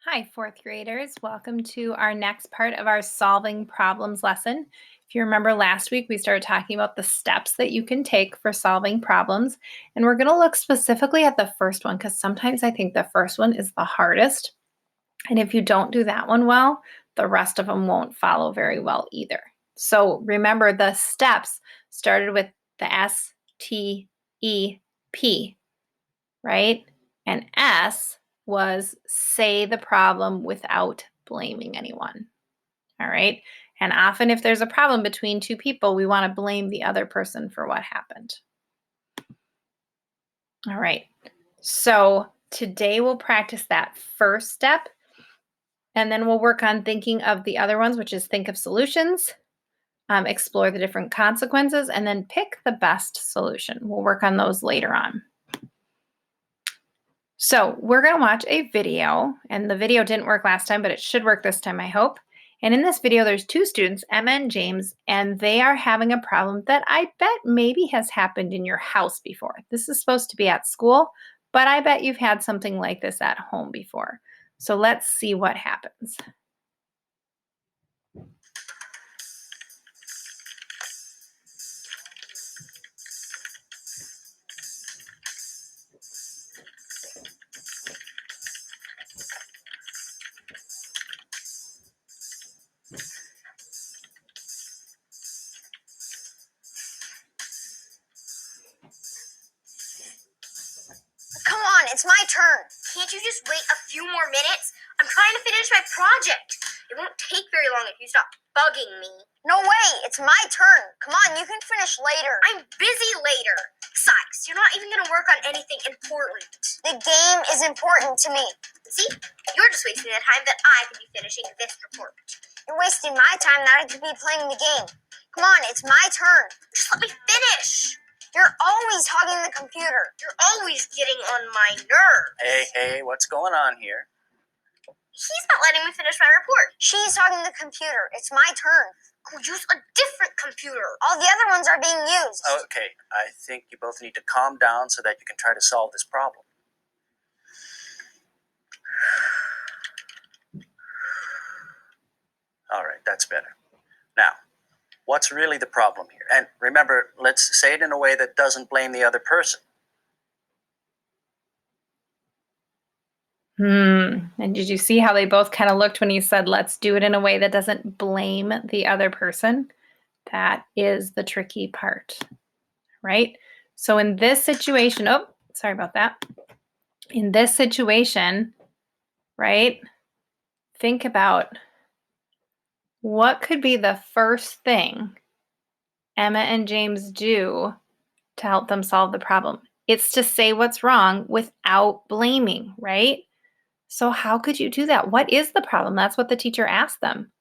Hi, fourth graders. Welcome to our next part of our solving problems lesson. If you remember last week, we started talking about the steps that you can take for solving problems. And we're going to look specifically at the first one because sometimes I think the first one is the hardest. And if you don't do that one well, the rest of them won't follow very well either. So remember, the steps started with the S, T, E, P, right? And S was say the problem without blaming anyone. All right. And often, if there's a problem between two people, we want to blame the other person for what happened. All right. So today we'll practice that first step. And then we'll work on thinking of the other ones, which is think of solutions, explore the different consequences, and then pick the best solution. We'll work on those later on. So we're going to watch a video, and the video didn't work last time, but it should work this time, I hope. And in this video, there's two students, Emma and James, and they are having a problem that I bet maybe has happened in your house before. This is supposed to be at school, but I bet you've had something like this at home before. So let's see what happens. Come on, it's my turn. Can't you just wait a few more minutes? I'm trying to finish my project. It won't take very long if you stop bugging me. No way, it's my turn. Come on, you can finish later. I'm busy later. Besides, you're not even going to work on anything important. The game is important to me. See? You're just wasting the time that I could be finishing this report. You're wasting my time that I could be playing the game. Come on, it's my turn. Just let me finish. You're always hogging the computer. You're always getting on my nerves. Hey, what's going on here? He's not letting me finish my report. She's hogging the computer. It's my turn. Go use a different computer. All the other ones are being used. Okay, I think you both need to calm down so that you can try to solve this problem. All right, that's better. Now, what's really the problem here? And remember, let's say it in a way that doesn't blame the other person. And did you see how they both kind of looked when he said, let's do it in a way that doesn't blame the other person? That is the tricky part, right? So in this situation, oh, sorry about that. In this situation, right, think about what could be the first thing Emma and James do to help them solve the problem. It's to say what's wrong without blaming, right? So how could you do that? What is the problem? That's what the teacher asked them.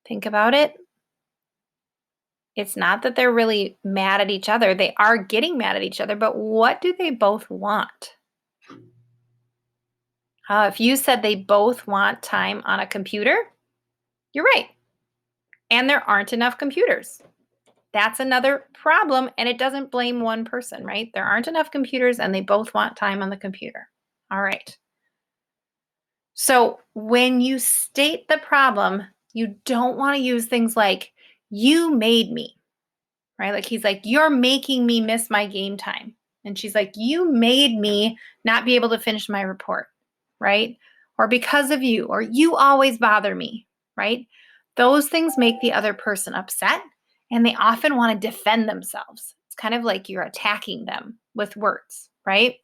Think about it. It's not that they're really mad at each other. They are getting mad at each other, but what do they both want? If you said they both want time on a computer, you're right. And there aren't enough computers. That's another problem, and it doesn't blame one person, right? There aren't enough computers, and they both want time on the computer. All right. So when you state the problem, you don't want to use things like, you made me, right? Like he's like, you're making me miss my game time. And she's like, you made me not be able to finish my report, right? Or because of you, or you always bother me, right? Those things make the other person upset, and they often want to defend themselves. It's kind of like you're attacking them with words, right?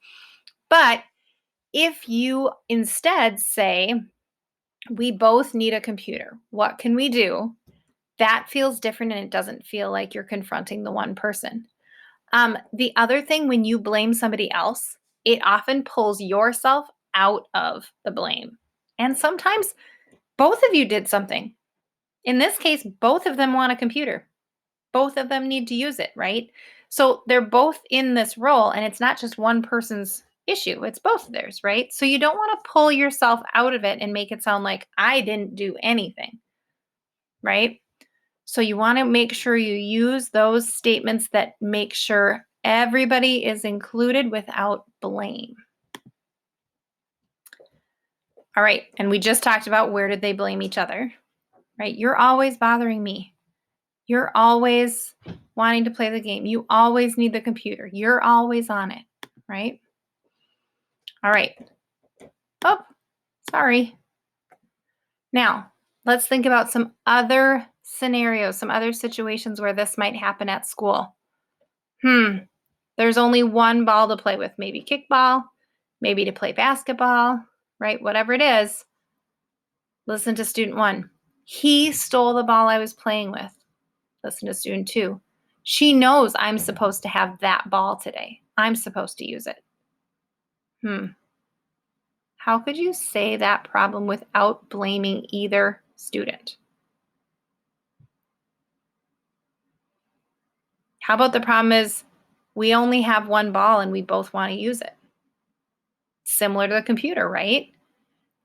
But if you instead say, we both need a computer, what can we do? That feels different, and it doesn't feel like you're confronting the one person. The other thing, when you blame somebody else, it often pulls yourself out of the blame. And sometimes both of you did something. In this case, both of them want a computer. Both of them need to use it, right? So they're both in this role, and it's not just one person's issue, it's both of theirs, right? So you don't want to pull yourself out of it and make it sound like I didn't do anything, right? So you want to make sure you use those statements that make sure everybody is included without blame. All right. And we just talked about where did they blame each other, right? You're always bothering me. You're always wanting to play the game. You always need the computer. You're always on it, right? All right. Oh, sorry. Now, let's think about some other scenarios, some other situations where this might happen at school. There's only one ball to play with, maybe kickball, maybe to play basketball, right? Whatever it is. Listen to student 1. He stole the ball I was playing with. Listen to student 2. She knows I'm supposed to have that ball today. I'm supposed to use it. How could you say that problem without blaming either student? How about the problem is we only have one ball and we both want to use it? Similar to the computer, right?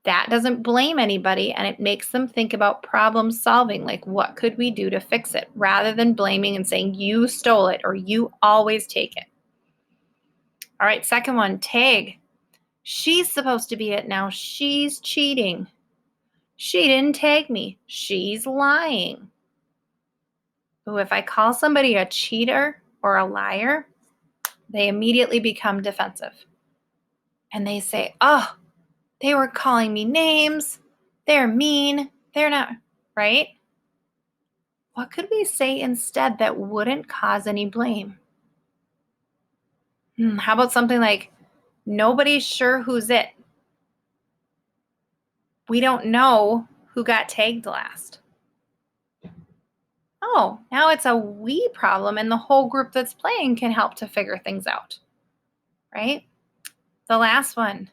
That doesn't blame anybody, and it makes them think about problem solving, like what could we do to fix it, rather than blaming and saying you stole it or you always take it. All right, second one, tag. She's supposed to be it now. She's cheating. She didn't tag me. She's lying. Ooh, if I call somebody a cheater or a liar, they immediately become defensive. And they say, oh, they were calling me names. They're mean. They're not, right? What could we say instead that wouldn't cause any blame? How about something like, nobody's sure who's it. We don't know who got tagged last. Oh, now it's a we problem, and the whole group that's playing can help to figure things out, right? The last one,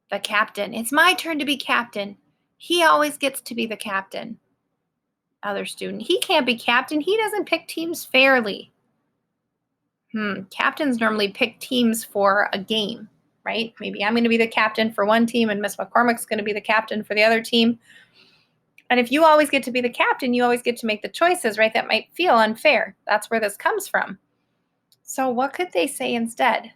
the captain. It's my turn to be captain. He always gets to be the captain. Other student, he can't be captain. He doesn't pick teams fairly. Captains normally pick teams for a game, right? Maybe I'm going to be the captain for one team and Miss McCormick's going to be the captain for the other team. And if you always get to be the captain, you always get to make the choices, right? That might feel unfair. That's where this comes from. So what could they say instead?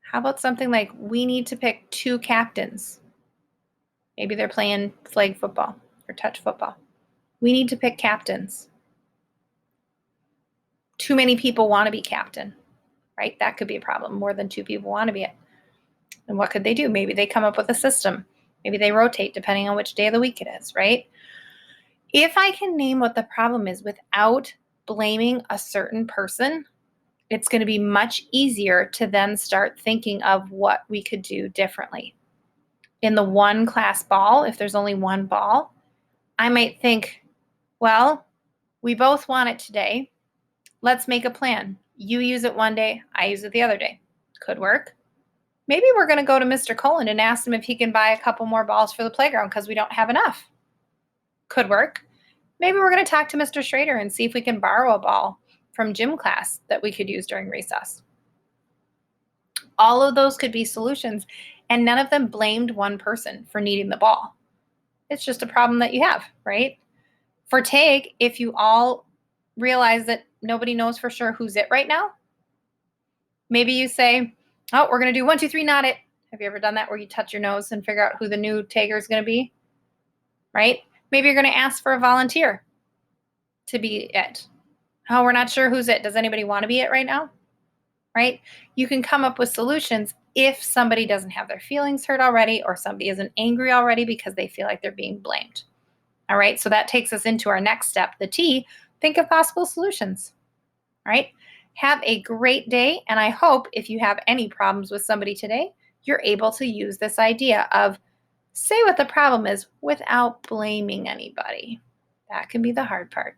How about something like, we need to pick 2 captains? Maybe they're playing flag football or touch football. We need to pick captains. Too many people want to be captain, right? That could be a problem. More than 2 people want to be it. And what could they do? Maybe they come up with a system. Maybe they rotate depending on which day of the week it is, right? If I can name what the problem is without blaming a certain person, it's going to be much easier to then start thinking of what we could do differently. In the one class ball, if there's only one ball, I might think, well, we both want it today. Let's make a plan. You use it one day, I use it the other day. Could work. Maybe we're going to go to Mr. Cullen and ask him if he can buy a couple more balls for the playground because we don't have enough. Could work. Maybe we're going to talk to Mr. Schrader and see if we can borrow a ball from gym class that we could use during recess. All of those could be solutions, and none of them blamed one person for needing the ball. It's just a problem that you have, right? For tag, if you all realize that nobody knows for sure who's it right now, maybe you say, oh, we're going to do 1, 2, 3, not it. Have you ever done that where you touch your nose and figure out who the new tagger is going to be? Right? Maybe you're going to ask for a volunteer to be it. Oh, we're not sure who's it. Does anybody want to be it right now? Right? You can come up with solutions if somebody doesn't have their feelings hurt already or somebody isn't angry already because they feel like they're being blamed. All right, so that takes us into our next step, the T, think of possible solutions. All right, have a great day, and I hope if you have any problems with somebody today, you're able to use this idea of say what the problem is without blaming anybody. That can be the hard part.